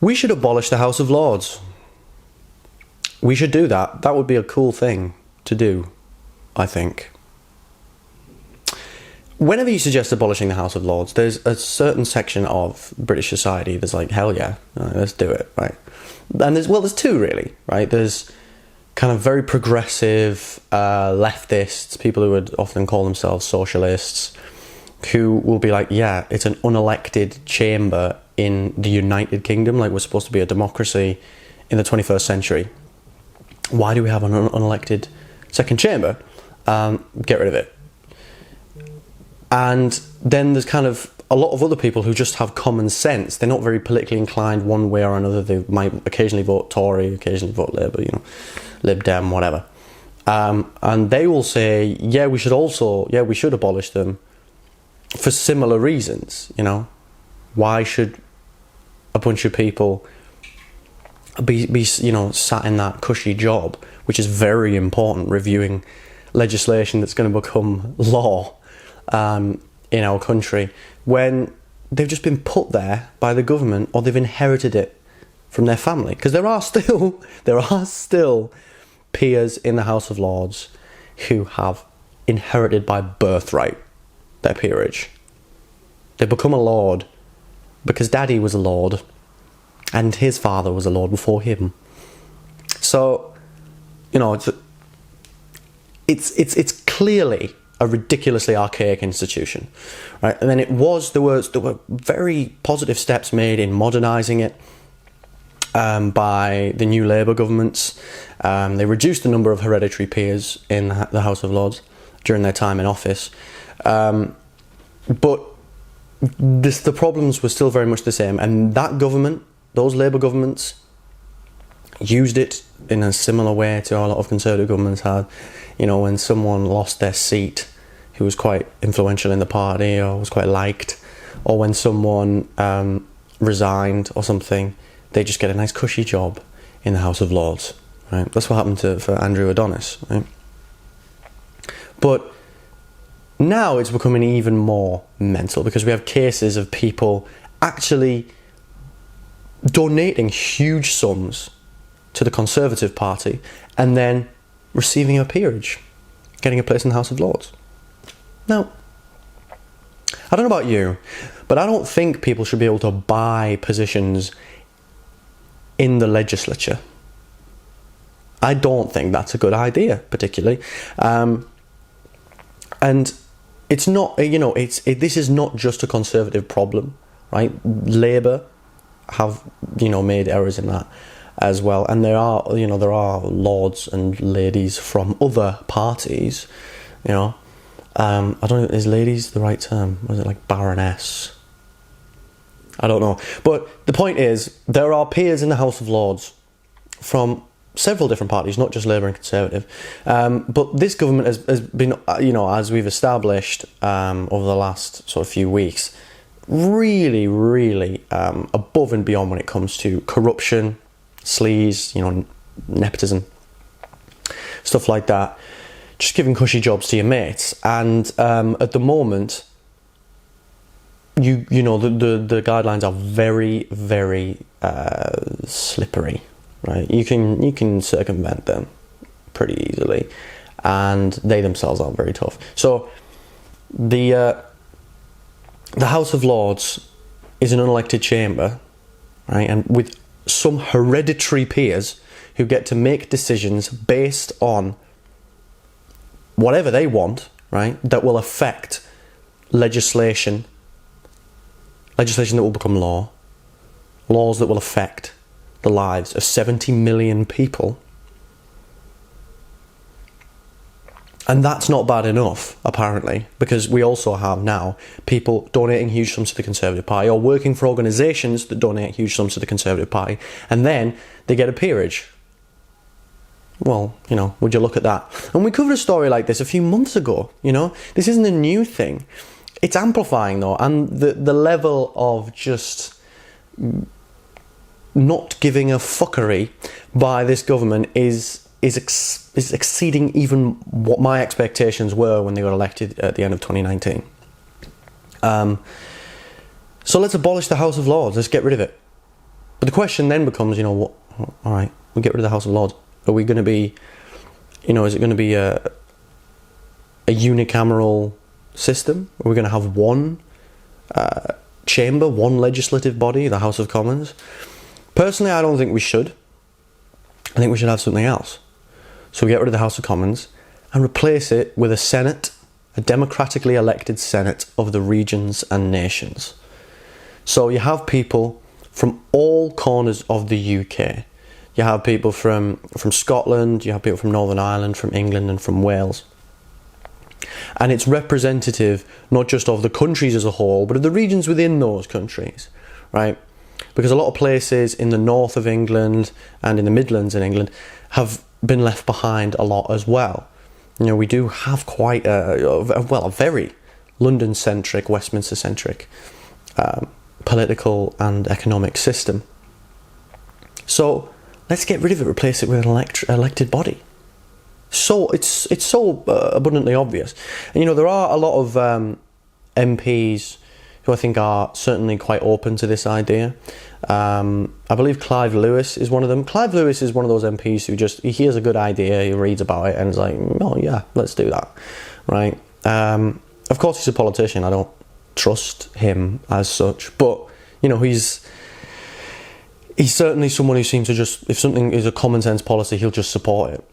We should abolish the House of Lords. We should do that. That would be a cool thing to do, I think. Whenever you suggest abolishing the House of Lords, there's a certain section of British society that's like, hell yeah, let's do it, right? And there's two really, right? There's kind of very progressive leftists, people who would often call themselves socialists, who will be like, yeah, it's an unelected chamber in the United Kingdom, like we're supposed to be a democracy in the 21st century. Why do we have an unelected second chamber? Get rid of it. And then there's kind of a lot of other people who just have common sense. They're not very politically inclined one way or another. They might occasionally vote Tory, occasionally vote Labour, Lib Dem, whatever. And they will say, we should abolish them for similar reasons, Why should a bunch of people be sat in that cushy job, which is very important, reviewing legislation that's going to become law in our country, when they've just been put there by the government, or they've inherited it from their family? Because there are still peers in the House of Lords who have inherited by birthright their peerage. They become a lord because daddy was a lord and his father was a lord before him. So, it's clearly a ridiculously archaic institution, right? And then there were very positive steps made in modernising it by the new Labour governments. They reduced the number of hereditary peers in the House of Lords during their time in office. But the problems were still very much the same, and that government, those Labour governments, used it in a similar way to a lot of Conservative governments had. When someone lost their seat who was quite influential in the party or was quite liked, or when someone resigned or something, they just get a nice cushy job in the House of Lords, right? That's what happened for Andrew Adonis, right? But now it's becoming even more mental, because we have cases of people actually donating huge sums to the Conservative Party and then receiving a peerage, getting a place in the House of Lords. Now, I don't know about you, but I don't think people should be able to buy positions in the legislature. I don't think that's a good idea, particularly. And it's not, this is not just a Conservative problem, right? Labour have, made errors in that as well. And there are lords and ladies from other parties, I don't know, is ladies the right term? Was it like baroness? I don't know. But the point is, there are peers in the House of Lords from several different parties, not just Labour and Conservative. But this government has been, as we've established over the last sort of few weeks, really, really above and beyond when it comes to corruption, sleaze, nepotism, stuff like that. Just giving cushy jobs to your mates. And at the moment, the guidelines are very, very slippery, right? You can circumvent them pretty easily, and they themselves are very tough. So the House of Lords is an unelected chamber, right? And with some hereditary peers who get to make decisions based on whatever they want, right, that will affect legislation that will become laws that will affect the lives of 70 million people. And that's not bad enough, apparently, because we also have now people donating huge sums to the Conservative Party, or working for organisations that donate huge sums to the Conservative Party, and then they get a peerage. Well, would you look at that? And we covered a story like this a few months ago, This isn't a new thing. It's amplifying, though, and the level of just not giving a fuckery by this government is exceeding even what my expectations were when they got elected at the end of 2019. So let's abolish the House of Lords. Let's get rid of it. But the question then becomes, what? All right, we get rid of the House of Lords. Are we going to be, is it going to be a unicameral system? Are we going to have one chamber, one legislative body, the House of Commons? Personally, I don't think we should. I think we should have something else. So we get rid of the House of Commons and replace it with a Senate, a democratically elected Senate of the regions and nations. So you have people from all corners of the UK. You have people from Scotland, you have people from Northern Ireland, from England and from Wales. And it's representative not just of the countries as a whole, but of the regions within those countries, right? Because a lot of places in the north of England and in the Midlands in England have been left behind a lot as well. We do have quite a very London-centric, Westminster-centric political and economic system. So let's get rid of it, replace it with an elected body. So it's so abundantly obvious. And there are a lot of MPs who I think are certainly quite open to this idea. I believe Clive Lewis is one of them. Clive Lewis is one of those MPs who he hears a good idea, he reads about it and is like, oh yeah, let's do that, right? Of course he's a politician, I don't trust him as such, but he's certainly someone who seems to just, if something is a common sense policy, he'll just support it,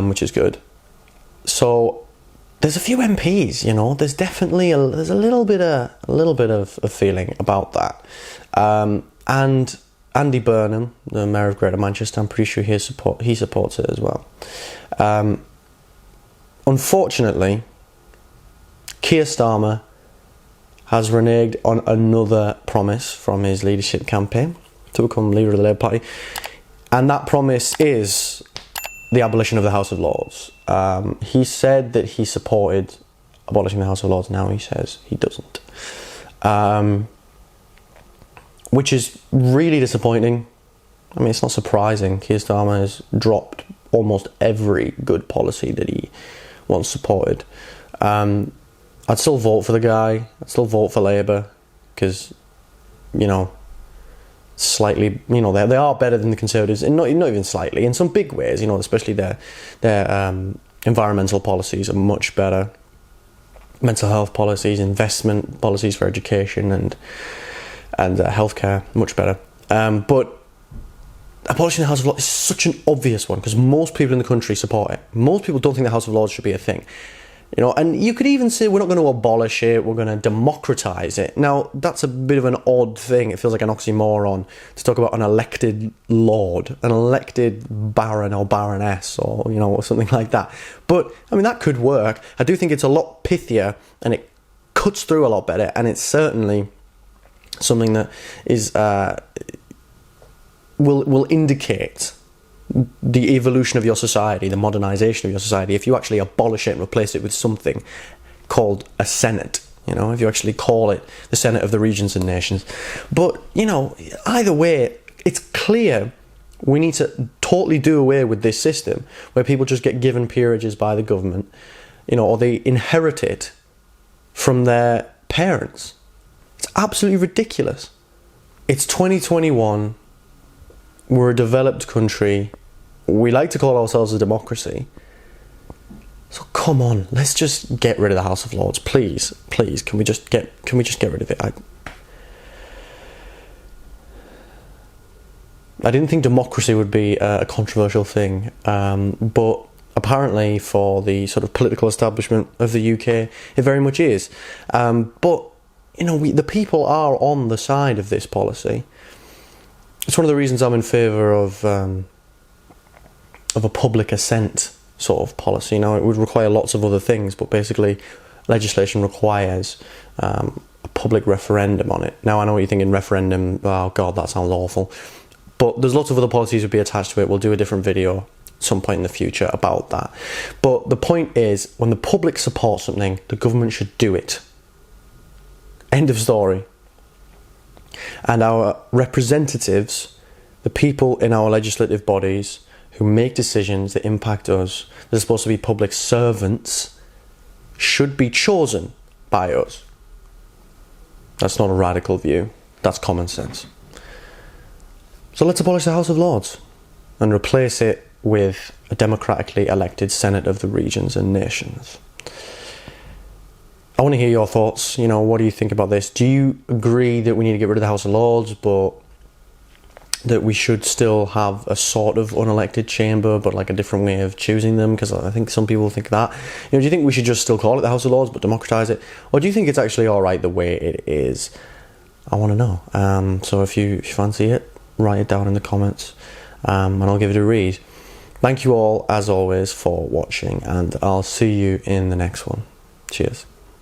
which is good. So there's a few MPs, there's definitely there's a little bit of a feeling about that, and Andy Burnham, the Mayor of Greater Manchester, I'm pretty sure he supports it as well. Unfortunately, Keir Starmer has reneged on another promise from his leadership campaign to become leader of the Labour Party, and that promise is the abolition of the House of Lords. He said that he supported abolishing the House of Lords. Now he says he doesn't, which is really disappointing. I mean, it's not surprising. Keir Starmer has dropped almost every good policy that he once supported. I'd still vote for the guy. I'd still vote for Labour because, slightly, they are better than the Conservatives, and not even slightly, in some big ways, especially their environmental policies are much better. Mental health policies, investment policies for education and healthcare, much better. But abolishing the House of Lords is such an obvious one because most people in the country support it. Most people don't think the House of Lords should be a thing. And you could even say we're not going to abolish it, we're going to democratise it. Now, that's a bit of an odd thing. It feels like an oxymoron to talk about an elected lord, an elected baron or baroness or, or something like that. But, I mean, that could work. I do think it's a lot pithier and it cuts through a lot better, and it's certainly something that is will indicate the evolution of your society, the modernisation of your society, if you actually abolish it and replace it with something called a Senate, if you actually call it the Senate of the regions and nations. But, either way, it's clear we need to totally do away with this system where people just get given peerages by the government, or they inherit it from their parents. It's absolutely ridiculous. It's 2021. We're a developed country. We like to call ourselves a democracy. So come on, let's just get rid of the House of Lords, please. Can we just get rid of it? I didn't think democracy would be a controversial thing, but apparently for the sort of political establishment of the UK, it very much is. But the people are on the side of this policy. It's one of the reasons I'm in favour of a public assent sort of policy. Now, it would require lots of other things, but basically legislation requires a public referendum on it. Now, I know what you're thinking, referendum, oh God, that sounds awful. But there's lots of other policies that would be attached to it. We'll do a different video at some point in the future about that. But the point is, when the public supports something, the government should do it. End of story. And our representatives, the people in our legislative bodies who make decisions that impact us, that are supposed to be public servants, should be chosen by us. That's not a radical view. That's common sense. So let's abolish the House of Lords and replace it with a democratically elected Senate of the regions and nations. I want to hear your thoughts. What do you think about this? Do you agree that we need to get rid of the House of Lords, but that we should still have a sort of unelected chamber, but like a different way of choosing them? Because I think some people think that. Do you think we should just still call it the House of Lords, but democratise it? Or do you think it's actually all right the way it is? I want to know. So if you fancy it, write it down in the comments, and I'll give it a read. Thank you all, as always, for watching, and I'll see you in the next one. Cheers.